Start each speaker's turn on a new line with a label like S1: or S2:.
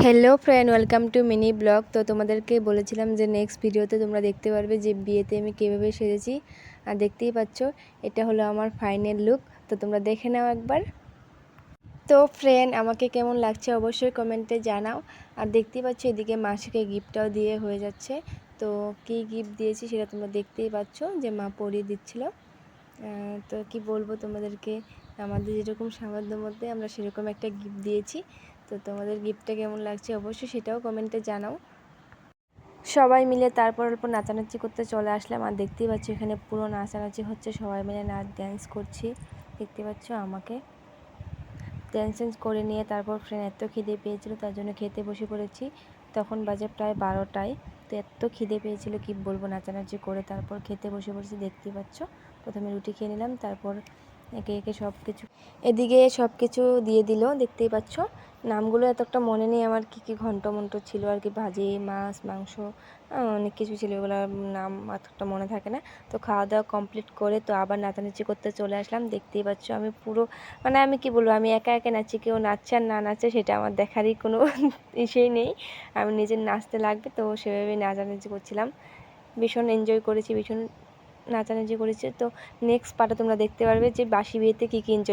S1: Hello friend, welcome to mini blog. তো তোমাদেরকে বলেছিলাম যে নেক্সট ভিডিওতে তোমরা দেখতে পারবে যে বিয়েতে আমি কীভাবে সেজেছি। আর দেখতেই পাচ্ছ এটা হলো আমার ফাইনাল লুক। তো তোমরা দেখে নাও একবার। তো ফ্রেন্ড, আমাকে কেমন লাগছে অবশ্যই কমেন্টে জানাও। আর দেখতেই পাচ্ছ এদিকে মাসিকে গিফটটাও দিয়ে হয়ে যাচ্ছে। তো কী গিফট দিয়েছি সেটা তোমরা দেখতেই পাচ্ছ যে মা পরিয়ে দিচ্ছিল। তো কি বলবো তোমাদেরকে, আমাদের যেরকম সাধ্যের মধ্যে আমরা সেরকম একটা গিফট দিয়েছি। তো তোমাদের গিফটটা কেমন লাগছে অবশ্যই সেটাও কমেন্টে জানাও। সবাই মিলে তারপর অল্প নাচানাচি করতে চলে আসলাম। আর দেখতেই পাচ্ছ এখানে পুরো নাচানাচি হচ্ছে, সবাই মিলে নাচ ড্যান্স করছি। দেখতে পাচ্ছ আমাকে ড্যান্স করে নিয়ে তারপর ফ্রেন্ড এত খিদে পেয়েছিল তার জন্য খেতে বসে পড়েছি। তখন বাজে প্রায় 12টায়। তো এত খিদে পেয়েছিল কি বলবো, নাচানাচি করে তারপর খেতে বসে পড়েছি। দেখতেই পাচ্ছ প্রথমে রুটি খেয়ে নিলাম, তারপর একে একে সব কিছু এদিকে সব কিছু দিয়ে দিল। দেখতেই পাচ্ছ নামগুলো এতটা মনে নেই আমার, কী কী ঘন্ট মন্ট ছিল আর কি, ভাজি মাছ মাংস অনেক কিছু ছিল, এগুলোর নাম এতটা মনে থাকে না। তো খাওয়া দাওয়া কমপ্লিট করে তো আবার নাচানাচি করতে চলে আসলাম। দেখতেই পাচ্ছ আমি পুরো আমি কি বলবো, আমি একা একা নাচি, কেউ নাচছে আর না নাচছে সেটা আমার দেখারই কোনো ইসেই নেই। আমি নিজের নাচতে লাগবে তো সেভাবেই নাচানাচি করছিলাম। ভীষণ এনজয় করেছি, ভীষণ নাচানাচি করেছি। তো নেক্সট পার্টে তোমরা দেখতে পারবে যে বাসি বিয়েতে কী কী এনজয়